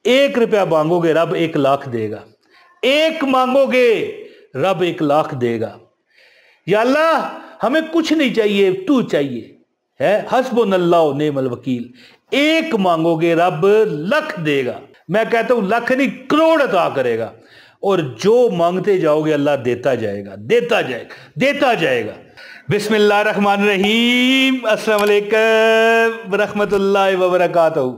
1 रुपया मांगोगे रब 1 लाख देगा, 1 मांगोगे रब 1 लाख देगा। या अल्लाह हमें कुछ नहीं चाहिए, तू चाहिए है। हस्बुनल्लाहु निअमल वकील। 1 मांगोगे रब लाख देगा। मैं कहता हूं लाख नहीं, करोड़ अता करेगा। और जो मांगते जाओगे अल्लाह देता जाएगा, देता जाएगा, देता जाएगा। बिस्मिल्लाहिर्रहमानिर्रहीम। अस्सलाम वालेकुम रहमतुल्लाहि व बरकातहू।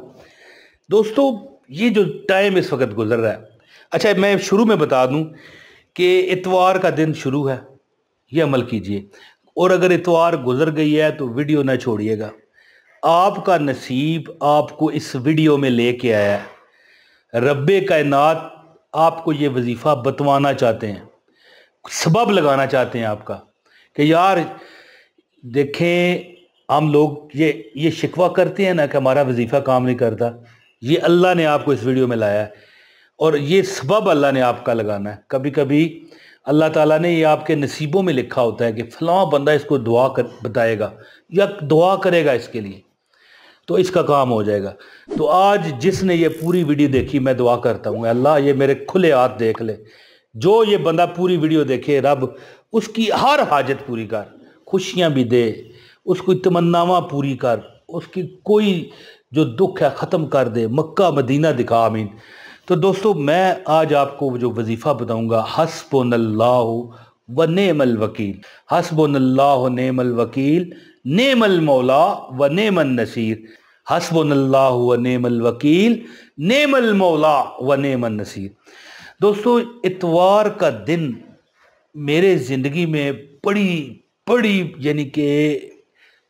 दोस्तों, ये जो टाइम इस वक्त गुजर रहा है, अच्छा मैं शुरू में बता दूं कि इतवार का दिन शुरू है, ये अमल कीजिए। और अगर इतवार गुजर गई है तो वीडियो ना छोड़िएगा। आपका नसीब आपको इस वीडियो में लेके आया है। रब्बे कायनात आपको ये वजीफ़ा बतवाना चाहते हैं, सबब लगाना चाहते हैं आपका कि यार देखें, हम लोग ये शिकवा करते हैं ना कि हमारा वजीफ़ा काम नहीं करता। ये अल्लाह ने आपको इस वीडियो में लाया है और ये सबब अल्लाह ने आपका लगाना है। कभी कभी अल्लाह ताला ने ये आपके नसीबों में लिखा होता है कि फ़लाँ बंदा इसको दुआ कर बताएगा या दुआ करेगा इसके लिए, तो इसका काम हो जाएगा। तो आज जिसने ये पूरी वीडियो देखी, मैं दुआ करता हूँ अल्लाह ये मेरे खुले हाथ देख ले। जो ये बंदा पूरी वीडियो देखे, रब उसकी हर हाजत पूरी कर, खुशियाँ भी दे, उसको तमन्नावा पूरी कर, उसकी कोई जो दुख है ख़त्म कर दे, मक्का मदीना दिखा। आमीन। तो दोस्तों, मैं आज आपको जो वजीफ़ा बताऊँगा, हस्बुनल्लाहु व नेमल वकील। हस्बुनल्लाहु नेमल वकील, नेमल मौला व नेमन नसीर। हस्बुनल्लाहु व नेमल वकील, नेमल मौला व नेमन नसीर। दोस्तों, इतवार का दिन मेरे ज़िंदगी में बड़ी यानी कि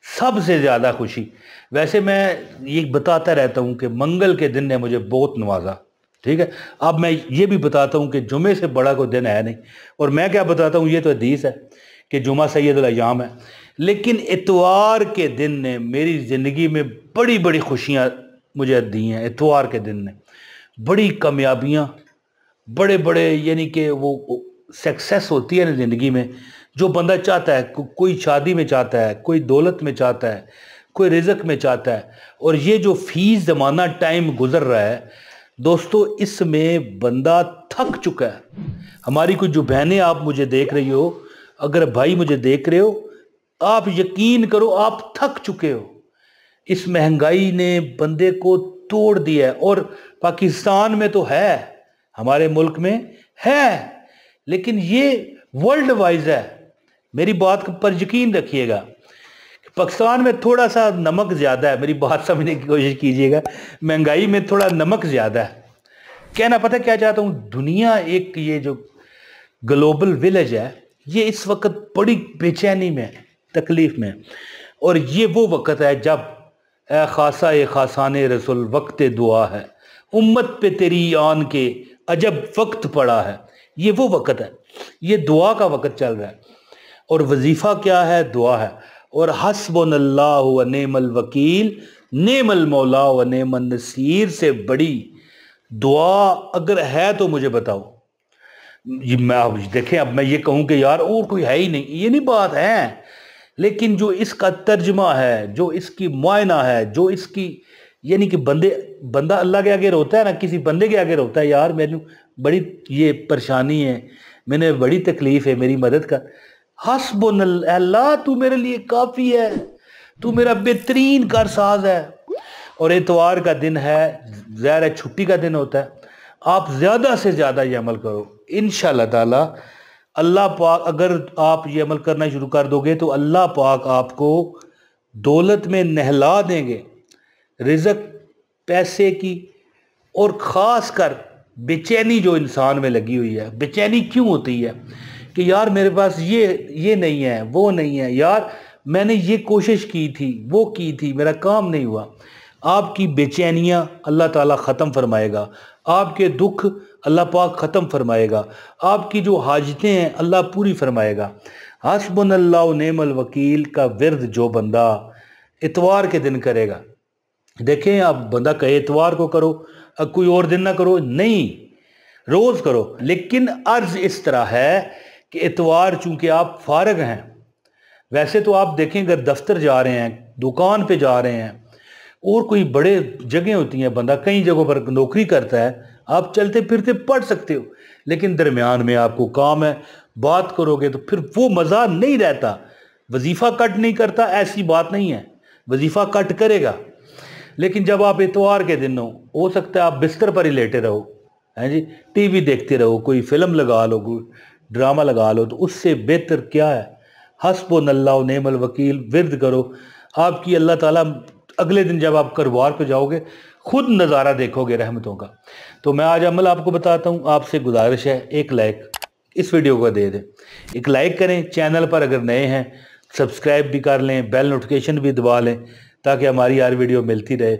सबसे ज़्यादा खुशी, वैसे मैं ये बताता रहता हूँ कि मंगल के दिन ने मुझे बहुत नवाजा, ठीक है। अब मैं ये भी बताता हूँ कि जुमे से बड़ा कोई दिन है नहीं। और मैं क्या बताता हूँ, ये तो हदीस है कि जुमा सैयदुल अय्याम है। लेकिन इतवार के दिन ने मेरी ज़िंदगी में बड़ी खुशियाँ मुझे दी हैं। इतवार के दिन ने बड़ी कामयाबियाँ, बड़े यानी कि वो सक्सेस होती है ना ज़िंदगी में, जो बंदा चाहता है। कोई शादी में चाहता है, कोई दौलत में चाहता है, कोई रिज़्क में चाहता है। और ये जो फ़ीस ज़माना टाइम गुज़र रहा है दोस्तों, इसमें बंदा थक चुका है। हमारी कुछ जो बहनें आप मुझे देख रही हो, अगर भाई मुझे देख रहे हो, आप यकीन करो आप थक चुके हो। इस महंगाई ने बंदे को तोड़ दिया है। और पाकिस्तान में तो है, हमारे मुल्क में है, लेकिन ये वर्ल्ड वाइज है। मेरी बात पर यकीन रखिएगा। पाकिस्तान में थोड़ा सा नमक ज़्यादा है, मेरी बात समझने की कोशिश कीजिएगा। महंगाई में थोड़ा नमक ज़्यादा है। कहना पता क्या चाहता हूँ, दुनिया एक ये जो ग्लोबल विलेज है, ये इस वक्त बड़ी बेचैनी में, तकलीफ़ में। और ये वो वक्त है जब ए खासा ए खासाने रसूल वक्त दुआ है, उम्मत पे तेरी आन के अजब वक्त पड़ा है। ये वो वक्त है, ये दुआ का वक्त चल रहा है। और वजीफ़ा क्या है? दुआ है। और हस्बुनल्लाहु व नेमल वकील, नेमल मौला व नेमन नसीर से बड़ी दुआ अगर है तो मुझे बताओ। ये मैं अब देखें, अब मैं ये कहूँ कि यार और कोई है ही नहीं, ये नहीं बात है। लेकिन जो इसका तर्जमा है, जो इसकी मुआयना है, जो इसकी यानी कि बंदा अल्लाह के आगे रोता है ना, किसी बंदे के आगे रोता है, यार मैंने बड़ी ये परेशानी है, मैंने बड़ी तकलीफ़ है, मेरी मदद कर। हस्बुनल्लाह, अल्लाह तू मेरे लिए काफ़ी है, तू मेरा बेहतरीन कारसाज है। और इतवार का दिन है, ज़ाहिर है छुट्टी का दिन होता है। आप ज़्यादा से ज़्यादा ये अमल करो, इंशाअल्लाह ताला अल्लाह पाक, अगर आप ये अमल करना शुरू कर दोगे तो अल्लाह पाक आपको दौलत में नहला देंगे, रिज़्क, पैसे की। और ख़ास कर बेचैनी जो इंसान में लगी हुई है, बेचैनी क्यों होती है कि यार मेरे पास ये नहीं है, वो नहीं है, यार मैंने ये कोशिश की थी, वो की थी, मेरा काम नहीं हुआ। आपकी बेचैनियाँ अल्लाह ताला ख़त्म फरमाएगा, आपके दुख अल्लाह पाक ख़त्म फरमाएगा, आपकी जो हाजतें हैं अल्लाह पूरी फरमाएगा। हस्बुनल्लाहु नेमल वकील का विर्द जो बंदा इतवार के दिन करेगा, देखें आप, बंदा कहे इतवार को करो, अब कोई और दिन ना करो, नहीं, रोज़ करो। लेकिन अर्ज़ इस तरह है कि इतवार चूँकि आप फारग हैं, वैसे तो आप देखें अगर दफ्तर जा रहे हैं, दुकान पे जा रहे हैं, और कोई बड़े जगह होती हैं, बंदा कई जगहों पर नौकरी करता है, आप चलते फिरते पढ़ सकते हो, लेकिन दरमियान में आपको काम है, बात करोगे तो फिर वो मज़ा नहीं रहता। वजीफ़ा कट नहीं करता ऐसी बात नहीं है, वजीफ़ा कट करेगा, लेकिन जब आप इतवार के दिन हो सकता है आप बिस्तर पर ही लेटे रहो, हैं जी, टीवी देखते रहो, कोई फिल्म लगा लो, कोई ड्रामा लगा लो, तो उससे बेहतर क्या है? हस्बुनल्लाह व निअमल वकील विर्द करो। आपकी अल्लाह ताला अगले दिन जब आप करवार पे जाओगे खुद नज़ारा देखोगे रहमतों का। तो मैं आज अमल आपको बताता हूँ। आपसे गुजारिश है, एक लाइक इस वीडियो को दे दें, एक लाइक करें, चैनल पर अगर नए हैं सब्सक्राइब भी कर लें, बेल नोटिफिकेशन भी दबा लें ताकि हमारी हर वीडियो मिलती रहे।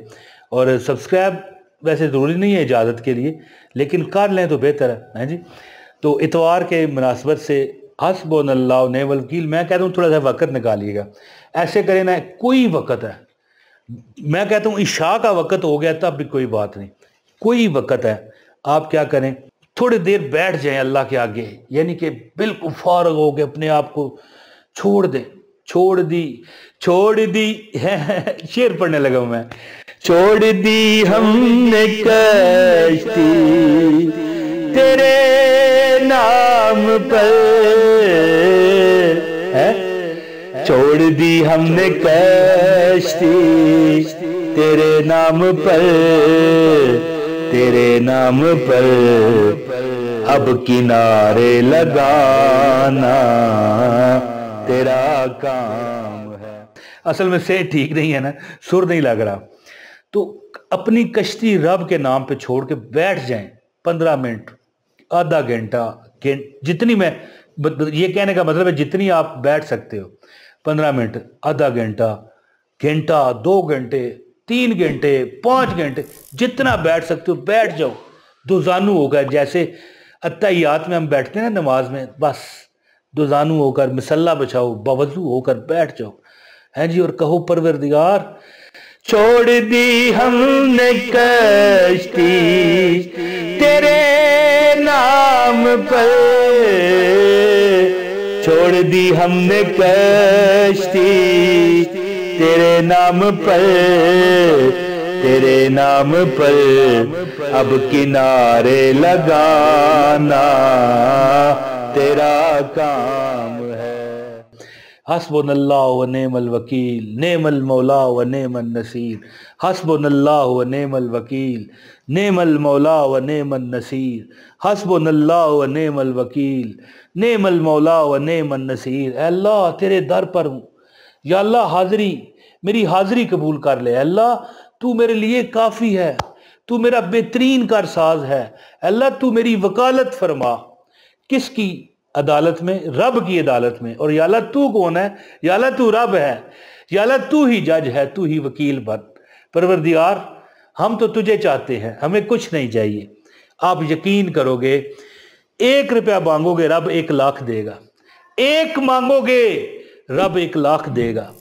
और सब्सक्राइब वैसे ज़रूरी नहीं है इजाज़त के लिए, लेकिन कर लें तो बेहतर है जी। तो इतवार के मुनासबत से हस्बुनल्लाह व निअमल वकील, मैं कहता हूँ थोड़ा सा वक़्त निकालिएगा, ऐसे करें ना, कोई वक़्त है, मैं कहता हूँ इशा का वक़्त हो गया तब भी कोई बात नहीं, कोई वक़्त है, आप क्या करें, थोड़ी देर बैठ जाएं अल्लाह के आगे, यानी कि बिल्कुल फारग हो के अपने आप को छोड़ दें। छोड़ दी शेर पढ़ने लगा हूं मैं। छोड़ दी हमने कश्ती तेरे नाम पर, छोड़ दी हमने कश्ती तेरे नाम पर, तेरे नाम पर अब किनारे लगाना तेरा काम है। असल में से ठीक नहीं है ना, सुर नहीं लग रहा। तो अपनी कश्ती रब के नाम पे छोड़ के बैठ जाएं 15 मिनट, आधा घंटा, जितनी, मैं ये कहने का मतलब है जितनी आप बैठ सकते हो, 15 मिनट, आधा घंटा, घंटा, 2 घंटे, 3 घंटे, 5 घंटे, जितना बैठ सकते हो बैठ जाओ। दुजानू होगा, जैसे अत्तहियात में हम बैठते हैं ना नमाज में, बस दुजानू होकर मिसल्ला बिछाओ, बावजू होकर बैठ जाओ, हैं जी, और कहो परवरदिगार छोड़ दी हमने कश्ती तेरे नाम पर, छोड़ दी हमने कश्ती तेरे नाम पर, तेरे नाम पर अब किनारे लगाना तेरा काम है। हस्बुनल्लाह व निअमल वकील, नेमल मौला व नेमन नसीर। हस्बुनल्लाह व निअमल वकील, नेमल मौला व नेमन नसीर। हस्बुनल्लाह व निअमल वकील, नेमल मौला व नेमन नसीर। अल्लाह तेरे दर पर हूँ, या अल्लाह हाज़री, मेरी हाज़री कबूल कर ले। अल्लाह तू मेरे लिए काफ़ी है, तू मेरा बेहतरीन कारसाज है। अल्लाह तू मेरी वकालत फरमा, किसकी अदालत में? रब की अदालत में। और या अल्लाह तू कौन है? या अल्लाह तू रब है, या अल्लाह तू ही जज है, तू ही वकील बन। परवरदिगार हम तो तुझे चाहते हैं, हमें कुछ नहीं चाहिए। आप यकीन करोगे, 1 रुपया मांगोगे रब 1 लाख देगा, 1 मांगोगे रब 1 लाख देगा।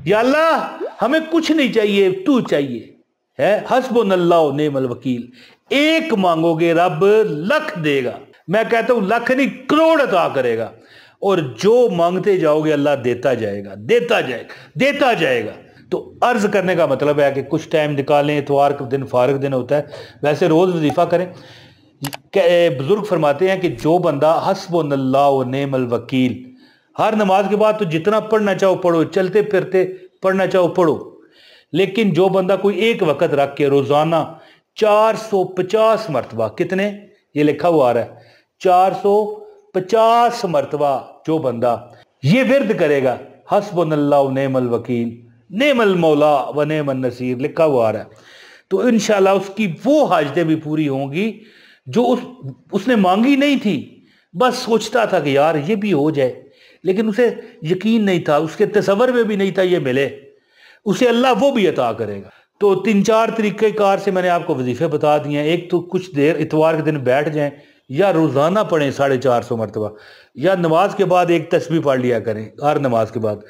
या अल्लाह हमें कुछ नहीं चाहिए, तू चाहिए है। हस्बुनल्लाह व निअमल वकील, 1 मांगोगे रब 1 लाख देगा। मैं कहता हूं 1 लाख नहीं, करोड़ अता करेगा। और जो मांगते जाओगे अल्लाह देता जाएगा, देता जाएगा, देता जाएगा। तो अर्ज करने का मतलब है कि कुछ टाइम निकालें, इतवार का दिन फारग दिन होता है, वैसे रोज़ वजीफ़ा करें। बुजुर्ग फरमाते हैं कि जो बंदा हस्बुनल्लाह व निअमल वकील, हर नमाज के बाद तो जितना पढ़ना चाहो पढ़ो, चलते फिरते पढ़ना चाहो पढ़ो, लेकिन जो बंदा कोई एक वक़्त रख के रोज़ाना 450 मरतबा, कितने ये लिखा हुआ आ रहा है, 450 मरतबा जो बंदा ये विर्द करेगा, हस्बुनल्लाह व निअमल वकील, नेमल मौला व नेमन नसीर लिखा हुआ आ रहा है, तो इंशाल्लाह उसकी वो हाजतें भी पूरी होंगी जो उसने मांगी नहीं थी। बस सोचता था कि यार ये भी हो जाए, लेकिन उसे यकीन नहीं था, उसके तसव्वुर में भी नहीं था ये मिले, उसे अल्लाह वो भी अता करेगा। तो 3-4 तरीक़ेकार से मैंने आपको वजीफ़े बता दिए हैं। एक तो कुछ देर इतवार के दिन बैठ जाएं, या रोज़ाना पढ़ें 450 मरतबा, या नमाज के बाद 1 तस्बीह पढ़ लिया करें, हर नमाज के बाद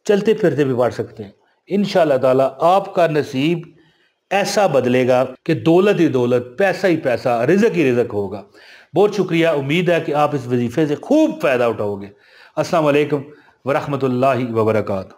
चलते फिरते भी पढ़ सकते हैं। इंशाअल्लाह ताला आपका नसीब ऐसा बदलेगा कि दौलत ही दौलत, पैसा ही पैसा, रिज़्क़ ही रिज़्क़ होगा। बहुत शुक्रिया, उम्मीद है कि आप इस वजीफ़े से खूब फ़ायदा उठाओगे। अस्सलाम वालेकुम व रहमतुल्लाहि व बरकातहू।